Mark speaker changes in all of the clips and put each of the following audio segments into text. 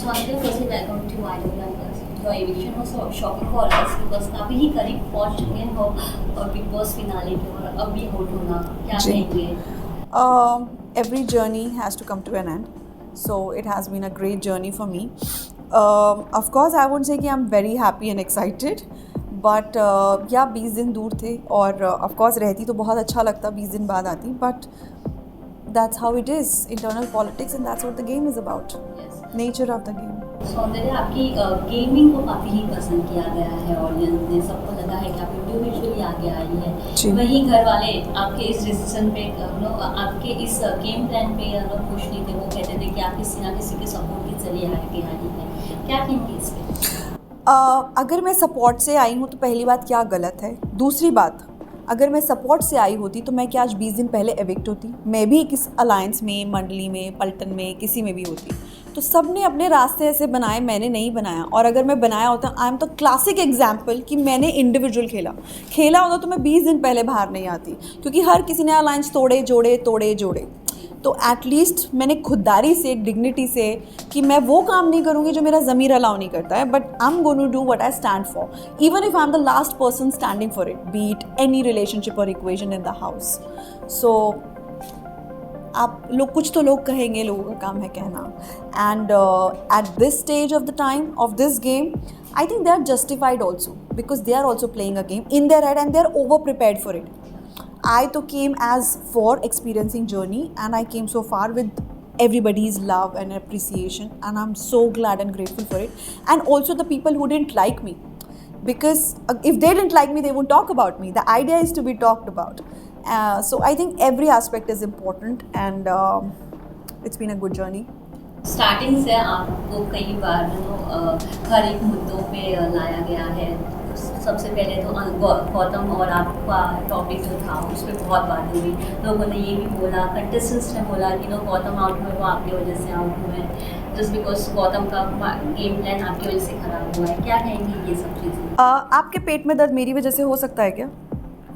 Speaker 1: Swamita, firstly welcome to Idol Campus. Your eviction was so shocking for us because काफी ही करीब पहुंच चुके हैं हो और बिग बॉस फिनाले के और अब भी आउट होना क्या
Speaker 2: जी।
Speaker 1: कहेंगे?
Speaker 2: Every journey has to come to an end. So it has been a great journey for me. Of course, I won't say कि I'm very happy and excited. But yeah, 20 दिन दूर थे और of course रहती तो बहुत अच्छा लगता 20 दिन बाद आती. But that's how it is, internal politics, and that's what the game is about.
Speaker 1: Yes.
Speaker 2: Nature of the game.
Speaker 1: सौंदर्य आपकी गेमिंग को काफ़ी ही पसंद किया गया है ऑडियंस ने, सबको लगा है कि आप इंडिविजुअली आगे आई
Speaker 2: जी।
Speaker 1: है। वहीं घर वाले आपके इस डिसीजन पे आपके इस गेम प्लान पे खुश नहीं थे, वो कहते थे कि आप किसी ना किसी के सपोर्ट के जरिए आगे आई है, क्या कहेंगे इस पे?
Speaker 2: अगर मैं सपोर्ट से आई हूँ तो पहली बात क्या गलत है। दूसरी बात, अगर मैं सपोर्ट से आई होती तो मैं क्या आज 20 दिन पहले एविक्ट होती? मैं भी किस अलायंस में, मंडली में, पलटन में, किसी में भी होती। तो सब ने अपने रास्ते ऐसे बनाए, मैंने नहीं बनाया। और अगर मैं बनाया होता, आई एम तो क्लासिक एग्जाम्पल कि मैंने इंडिविजुअल खेला होता तो मैं 20 दिन पहले बाहर नहीं आती, क्योंकि हर किसी ने अलायंस तोड़े जोड़े। तो एटलीस्ट मैंने खुददारी से, डिग्निटी से, कि मैं वो काम नहीं करूँगी जो मेरा ज़मीर अलाउ नहीं करता है, but I am going to do what I stand for, even if I am the last person standing for it, be it any relationship or equation in the house. So आप लोग, कुछ तो लोग कहेंगे, लोगों का काम है कहना। And at this stage of the time of this game, I think they are justified also, because they are also playing a game in their head and they are over prepared for it. I too came as for experiencing journey, and I came so far with everybody's love and appreciation, and I'm so glad and grateful for it. And also the people who didn't like me, because if they didn't like me, they won't talk about me. The idea is to be talked about. So I think every aspect is important, and it's been a good journey.
Speaker 1: Starting से आपको कई बार हर एक मुद्दों पे लाया गया है। सबसे पहले तो गौतम और आपका टॉपिक जो था उस पर बहुत बात हुई। लोगों ने ये भी बोला, कंटेस्टेंट्स ने बोला कि गौतम आउट हुए वो आपकी वजह से आउट हुए, जस्ट बिकॉज गौतम का गेम प्लान आपकी वजह से ख़राब हुआ है। क्या कहेंगे ये सब चीज़ें?
Speaker 2: आपके पेट में दर्द मेरी वजह से हो सकता है क्या?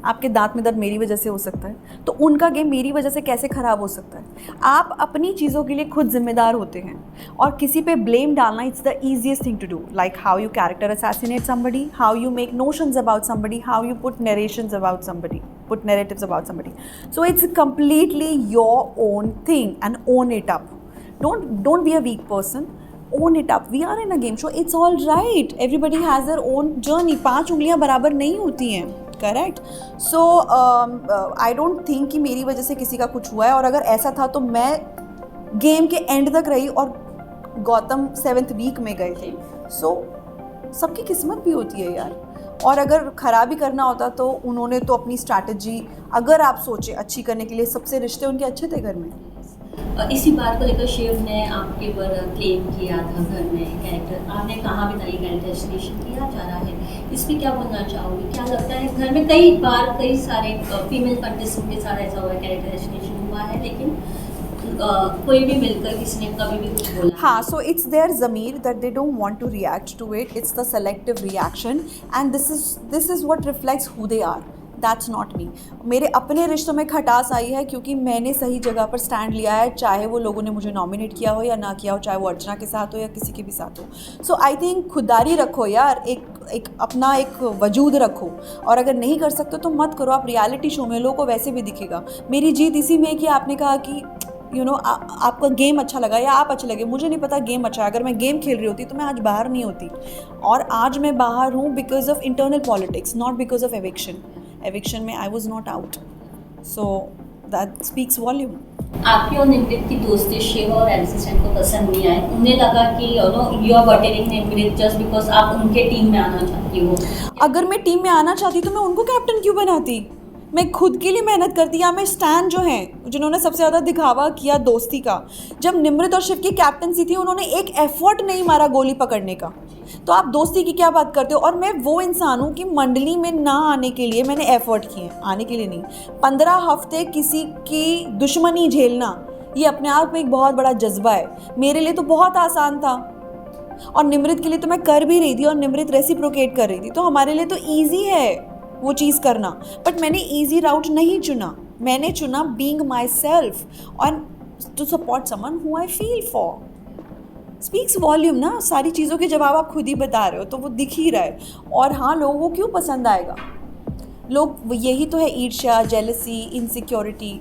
Speaker 2: आपके दांत में दर्द मेरी वजह से हो सकता है, तो उनका गेम मेरी वजह से कैसे ख़राब हो सकता है? आप अपनी चीज़ों के लिए खुद जिम्मेदार होते हैं, और किसी पे ब्लेम डालना, it's the easiest thing to do. Like how you character assassinate somebody, how you make notions about somebody, how you put narrations about somebody, put narratives about somebody. So it's completely your own thing, and own it up. Don't be a weak person. Own it up. We are in a game show. It's all right. Everybody has their own journey. 5 उंगलियां बराबर नहीं होती हैं, correct? So I don't think कि मेरी वजह से किसी का कुछ हुआ है, और अगर ऐसा था तो मैं गेम के एंड तक रही और गौतम 7th वीक में गए थे। सो सबकी किस्मत भी होती है यार, और अगर ख़राबी करना होता तो उन्होंने तो अपनी स्ट्रैटेजी, अगर आप सोचें अच्छी करने के लिए, सबसे रिश्ते उनके अच्छे थे घर में।
Speaker 1: इसी बात को लेकर शिव ने आपके ऊपर क्लेम किया था घर में कैरेक्टर, आपने कहा भी था ये कैरेक्टर एस्टिमेशन किया जा रहा है, इस पर क्या बोलना चाहोगे? क्या लगता है घर में कई बार कई सारे फीमेल कंटेस्टेंट के साथ ऐसा हुआ है, कैरेक्टर एस्टिमेशन हुआ है, लेकिन कोई भी मिलकर किसी ने कभी भी कुछ बोला?
Speaker 2: हाँ, so it's their Zamir that they don't want to react to it. It's the selective reaction, and this is what reflects who they are. That's not me. मेरे अपने रिश्तों में खटास आई है क्योंकि मैंने सही जगह पर स्टैंड लिया है, चाहे वो लोगों ने मुझे नॉमिनेट किया हो या ना किया हो, चाहे वो अर्चना के साथ हो या किसी के भी साथ हो। सो आई थिंक खुददारी रखो यार, एक अपना एक वजूद रखो, और अगर नहीं कर सकते तो मत करो। आप रियलिटी शो में, लोगों को वैसे भी दिखेगा। मेरी जीत इसी में है कि आपने कहा कि आपका गेम अच्छा लगा या आप अच्छे लगे, मुझे नहीं पता गेम अच्छा है। अगर मैं गेम खेल रही होती तो मैं आज बाहर नहीं होती, और आज मैं बाहर हूँ because of internal politics, not because of eviction में I was not out. So that speaks volume.
Speaker 1: आपकी और निमृत की दोस्ती शिव और एमसी को पसंद नहीं आए, उन्हें लगा कि you are buttering Nimrit just because आप उनके टीम में आना चाहती हो।
Speaker 2: अगर मैं टीम में आना चाहती तो मैं उनको कैप्टन क्यों बनाती? मैं खुद के लिए मेहनत करती। या मैं स्टैन जो हैं, जिन्होंने सबसे ज़्यादा दिखावा किया दोस्ती का, जब निमृत और शिव की कैप्टनसी थी उन्होंने एक एफर्ट नहीं मारा गोली पकड़ने का, तो आप दोस्ती की क्या बात करते हो? और मैं वो इंसान हूँ कि मंडली में ना आने के लिए मैंने एफर्ट किए, आने के लिए नहीं। 15 हफ्ते किसी की दुश्मनी झेलना, ये अपने आप में एक बहुत बड़ा जज्बा है। मेरे लिए तो बहुत आसान था, और निमृत के लिए तो मैं कर भी रही थी, और निमृत रेसिप्रोकेट कर रही थी, तो हमारे लिए तो ईजी है वो चीज़ करना। बट मैंने ईजी राउट नहीं चुना, मैंने चुना बीइंग माई सेल्फ और to support someone who I feel for. Speaks volume ना, सारी चीज़ों के जवाब आप खुद ही बता रहे हो तो वो दिख ही रहा है। और हाँ, लोगों को क्यों पसंद आएगा, लोग यही तो है, ईर्ष्या, जेलसी, इनसिक्योरिटी,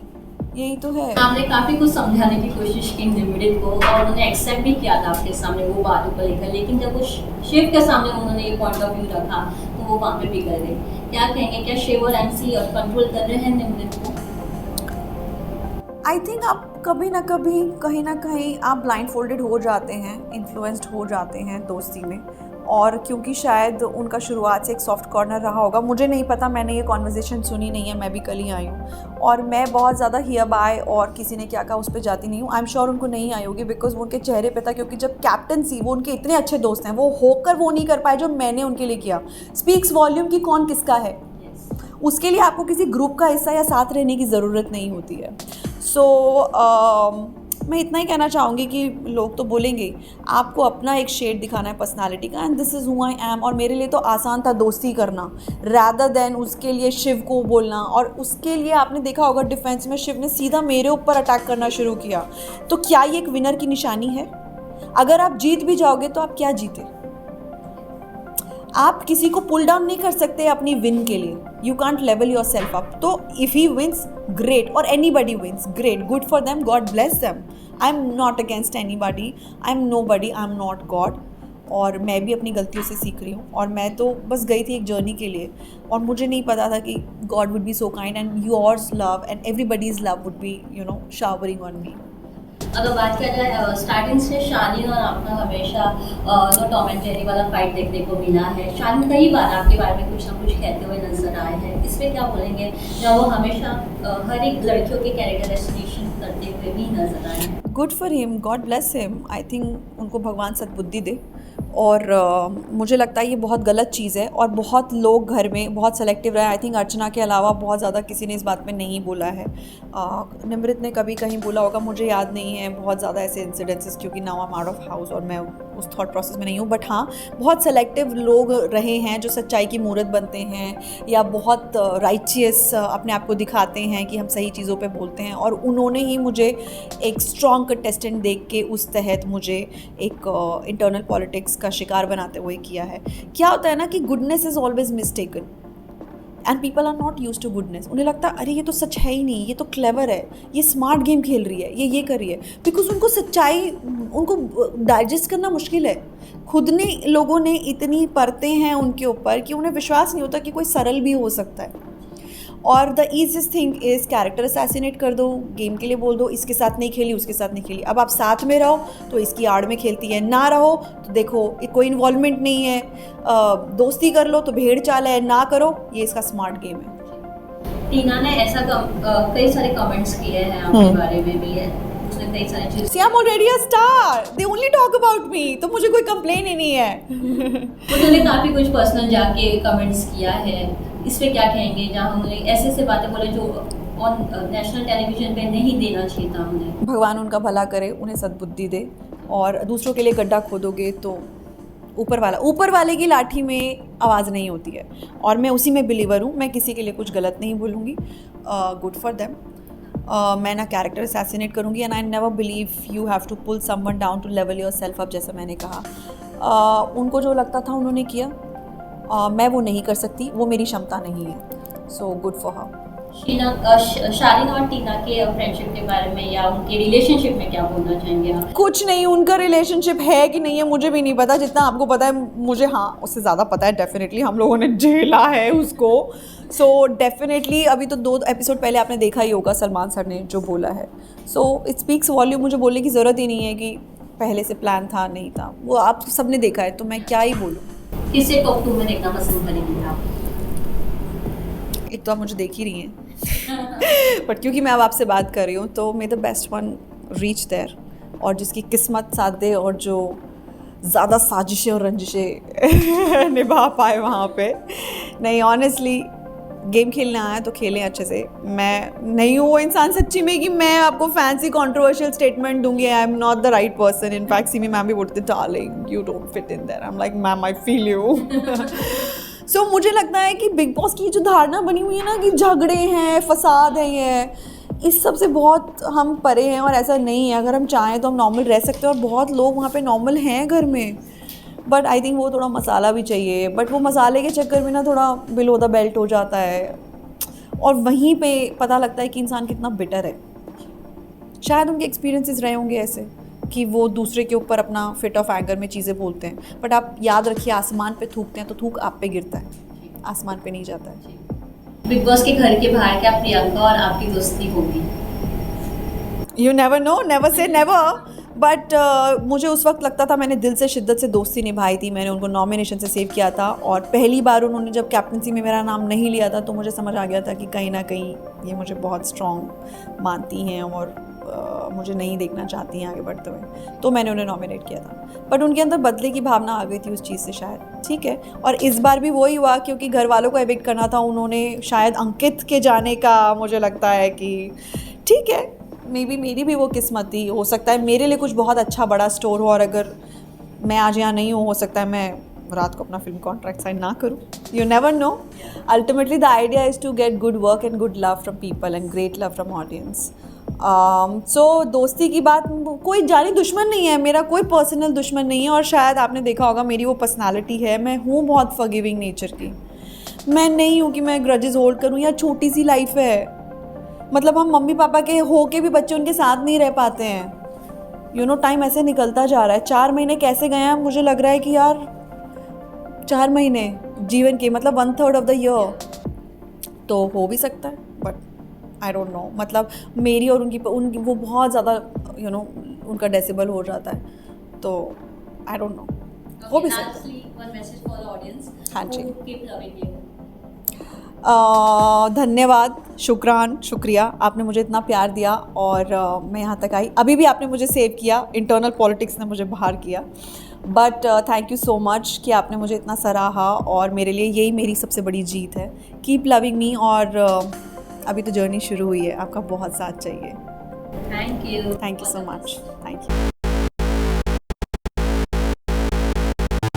Speaker 2: यही तो है।
Speaker 1: आपने काफी कुछ समझाने की कोशिश की निम्रत को और उन्होंने एक्सेप्ट भी किया था आपके सामने वो बातों को लेकर, लेकिन जब वो शिव के सामने उन्होंने ये पॉइंट ऑफ व्यू रखा तो वो वहाँ पे बिगड़ गए। क्या कहेंगे, क्या शिव और एमसी और कंट्रोल कर रहे हैं निम्रत को?
Speaker 2: आई थिंक आप कभी ना कभी कहीं ना कहीं आप ब्लाइंड फोल्डेड हो जाते हैं, इन्फ्लुएंस्ड हो जाते हैं दोस्ती में। और क्योंकि शायद उनका शुरुआत से एक सॉफ्ट कॉर्नर रहा होगा, मुझे नहीं पता, मैंने ये कॉन्वर्जेसन सुनी नहीं है, मैं भी कल ही आई हूँ और मैं बहुत ज़्यादा हियर बाय और किसी ने क्या कहा उस पर जाती नहीं हूँ। आई एम श्योर उनको नहीं आई होगी, बिकॉज वो उनके चेहरे पे था, क्योंकि जब कैप्टनसी, वो उनके इतने अच्छे दोस्त हैं, वो होकर वो नहीं कर पाए जो मैंने उनके लिए किया। स्पीक्स वॉल्यूम की कौन किसका है, उसके लिए आपको किसी ग्रुप का हिस्सा या साथ रहने की ज़रूरत नहीं होती है। मैं इतना ही कहना चाहूँगी कि लोग तो बोलेंगे, आपको अपना एक शेड दिखाना है पर्सनालिटी का, and this is who I am. और मेरे लिए तो आसान था दोस्ती करना रैदर देन उसके लिए शिव को बोलना। और उसके लिए आपने देखा होगा डिफेंस में शिव ने सीधा मेरे ऊपर अटैक करना शुरू किया। तो क्या ये एक विनर की निशानी है? अगर आप जीत भी जाओगे तो आप क्या जीते? आप किसी को पुल डाउन नहीं कर सकते अपनी विन के लिए। You can't level yourself up. तो इफ़ ही विंस ग्रेट, और anybody wins great, good for them, God bless them. I am not against anybody, I am nobody, I am not God. और मैं भी अपनी गलतियों से सीख रही हूँ, और मैं तो बस गई थी एक जर्नी के लिए, और मुझे नहीं पता था कि God would be so kind and yours love and everybody's love would be showering on me.
Speaker 1: अगर बात किया जाए स्टार्टिंग से शालीन और आपका हमेशा जो टॉम एंड जेरी वाला फाइट देखने को मिला है, शालीन कई बार आपके बारे में कुछ ना कुछ कहते हुए नजर आए हैं, इस पर क्या बोलेंगे? जब वो हमेशा हर एक लड़कियों के कैरेक्टर एस्टिमेशन करते हुए भी नजर आए हैं।
Speaker 2: Good for him, God bless him. I think उनको भगवान सद्बुद्धि दे। और मुझे लगता है ये बहुत गलत चीज़ है, और बहुत लोग घर में बहुत सेलेक्टिव रहे। आई थिंक अर्चना के अलावा बहुत ज़्यादा किसी ने इस बात में नहीं बोला है। निम्रत ने कभी कहीं बोला होगा, मुझे याद नहीं है बहुत ज़्यादा ऐसे इंसिडेंसेस, क्योंकि now I am out of house और मैं उस थॉट प्रोसेस में नहीं हूँ। बट हाँ, बहुत सेलेक्टिव लोग रहे हैं जो सच्चाई की मूरत बनते हैं या बहुत राइचियस अपने आप को दिखाते हैं कि हम सही चीज़ों पे बोलते हैं। और उन्होंने ही मुझे एक स्ट्रॉन्ग कंटेस्टेंट देख के उस तहत मुझे एक इंटरनल पॉलिटिक्स का शिकार बनाते हुए किया है। क्या होता है ना कि goodness is always mistaken and people are not use to goodness. उन्हें लगता है अरे ये तो सच है ही नहीं, ये तो क्लेवर है, ये स्मार्ट गेम खेल रही है, ये कर रही है, बिकॉज उनको सच्चाई, उनको डाइजेस्ट करना मुश्किल है। खुद ने लोगों ने इतनी परतें हैं उनके ऊपर कि उन्हें विश्वास नहीं होता कि कोई सरल भी हो सकता है। और the easiest thing is character assassinate कर दो, गेम के लिए बोल दो इसके साथ नहीं खेली, उसके साथ नहीं खेली। अब आप साथ में रहो तो इसकी आड़ में खेलती है, ना रहो तो देखो कोई इन्वॉल्वमेंट नहीं है, दोस्ती कर लो तो भेड़ चाल है, ना करो, ये इसका स्मार्ट गेम है।
Speaker 1: टीना ने ऐसा कई सारे कमेंट्स किए हैं आपके बारे में भी है, उसने कई सारी चीज़ें।
Speaker 2: See, I'm already a star. They only talk about me. तो मुझे कोई कंप्लेन ही नहीं है।
Speaker 1: उन्होंने काफ़ी कुछ पर्सनल जाके कमेंट्स किया है, इस पे क्या कहेंगे? जहाँ उन्होंने ऐसे बातें बोले जो ऑन नेशनल टेलीविजन पे नहीं देना चाहिए था उन्हें।
Speaker 2: भगवान उनका भला करे, उन्हें सद्बुद्धि दे। और दूसरों के लिए गड्ढा खोदोगे तो ऊपर वाले की लाठी में आवाज़ नहीं होती है, और मैं उसी में बिलीवर हूँ। मैं किसी के लिए कुछ गलत नहीं बोलूँगी। Good for them. मैं ना कैरेक्टर असैसिनेट करूँगी, and I never believe you have to pull someone down to level yourself up, जैसा मैंने कहा। उनको जो लगता था उन्होंने किया, मैं वो नहीं कर सकती, वो मेरी क्षमता नहीं है। So good for her.
Speaker 1: शालीन और टीना के फ्रेंडशिप के बारे में या उनके रिलेशनशिप में क्या बोलना चाहेंगे आप?
Speaker 2: कुछ नहीं, उनका रिलेशनशिप है कि नहीं है मुझे भी नहीं पता। जितना आपको पता है मुझे, हाँ, उससे ज़्यादा पता है डेफिनेटली। हम लोगों ने झेला है उसको। सो डेफिनेटली अभी तो 2 एपिसोड पहले आपने देखा ही होगा सलमान सर ने जो बोला है। So it speaks volume. मुझे बोलने की ज़रूरत ही नहीं है कि पहले से प्लान था नहीं था, वो आप सब ने देखा है, तो मैं क्या ही बोलूँ।
Speaker 1: किसे टॉप 2 में देखना पसंद करेंगे आप?
Speaker 2: एक तो आप मुझे देख ही रही हैं बट क्योंकि मैं अब आपसे बात कर रही हूँ तो may the best one reach there, और जिसकी किस्मत साथ दे और जो ज़्यादा साजिशें और रंजिशें निभा पाए वहाँ पे। नहीं, ऑनेस्टली गेम खेलने आया तो खेलें अच्छे से। मैं नहीं हूँ वो इंसान सच्ची में कि मैं आपको फैंसी कंट्रोवर्शियल स्टेटमेंट दूंगी। I am not the right person. In fact Simi ma'am भी बोलते darling you don't fit in there. I am like ma'am I feel you. So मुझे लगता है कि बिग बॉस की जो धारणा बनी हुई है ना कि झगड़े हैं, फसाद है, इस सब से बहुत हम परे हैं और ऐसा नहीं है। अगर हम चाहें तो हम नॉर्मल रह सकते हैं और बहुत लोग वहाँ पे नॉर्मल हैं घर में, बट आई थिंक वो थोड़ा मसाला भी चाहिए, बट वो मसाले के चक्कर में ना थोड़ा बिलो द बेल्ट हो जाता है और वहीं पे पता लगता है कि इंसान कितना बिटर है। शायद उनके एक्सपीरियंसेस रहे होंगे ऐसे कि वो दूसरे के ऊपर अपना फिट ऑफ एंगर में चीज़ें बोलते हैं, बट आप याद रखिए आसमान पे थूकते हैं तो थूक आप पे गिरता है, आसमान पे नहीं जाता है।
Speaker 1: बिग बॉस के घर के बाहर क्या प्रियंका और आपकी दोस्ती होगी?
Speaker 2: You never no, never say never, but मुझे उस वक्त लगता था मैंने दिल से शिद्दत से दोस्ती निभाई थी। मैंने उनको नॉमिनेशन से सेव किया था और पहली बार उन्होंने जब कैप्टनसी में मेरा नाम नहीं लिया था तो मुझे समझ आ गया था कि कहीं ना कहीं ये मुझे बहुत स्ट्रॉन्ग मानती हैं और मुझे नहीं देखना चाहती हैं आगे बढ़ते हुए, तो मैंने उन्हें नॉमिनेट किया था। बट उनके अंदर बदले की भावना आ गई थी उस चीज़ से शायद, ठीक है। और इस बार भी वही हुआ क्योंकि घर वालों को एविक्ट करना था, उन्होंने शायद अंकित के जाने का मुझे लगता है कि ठीक है, मे बी मेरी भी वो किस्मत थी। हो सकता है मेरे लिए कुछ बहुत अच्छा बड़ा स्टोर हो और अगर मैं आज यहाँ नहीं हूँ, हो सकता है मैं रात को अपना फिल्म कॉन्ट्रैक्ट साइन ना करूँ। You never know. Ultimately the idea is to get good work and good love from people and great love from audience. So दोस्ती की बात, कोई जानी दुश्मन नहीं है, मेरा कोई पर्सनल दुश्मन नहीं है और शायद आपने देखा होगा मेरी वो पर्सनालिटी है, मैं हूँ बहुत फॉरगिविंग नेचर की। मैं नहीं हूँ कि मैं ग्रजेस होल्ड करूँ, या छोटी सी लाइफ है, मतलब हम मम्मी पापा के हो के भी बच्चे उनके साथ नहीं रह पाते हैं। यू नो, टाइम ऐसे निकलता जा रहा है। 4 महीने कैसे गए हैं मुझे लग रहा है कि यार 4 महीने जीवन के मतलब 1/3 ऑफ द ईयर तो हो भी सकता है, बट आई डोंट नो। मतलब मेरी और उनकी वो बहुत ज़्यादा यू नो उनका डेसिबल हो जाता है, तो आई डोंट नो, हो भी सकता है। हाँ जी, धन्यवाद, शुक्रिया, आपने मुझे इतना प्यार दिया और मैं यहाँ तक आई। अभी भी आपने मुझे सेव किया, इंटरनल पॉलिटिक्स ने मुझे बाहर किया, but thank you so much कि आपने मुझे इतना सराहा और मेरे लिए यही मेरी सबसे बड़ी जीत है। कीप लविंग मी और अभी तो जर्नी शुरू हुई है, आपका बहुत साथ चाहिए।
Speaker 1: Thank you
Speaker 2: so much, thank you.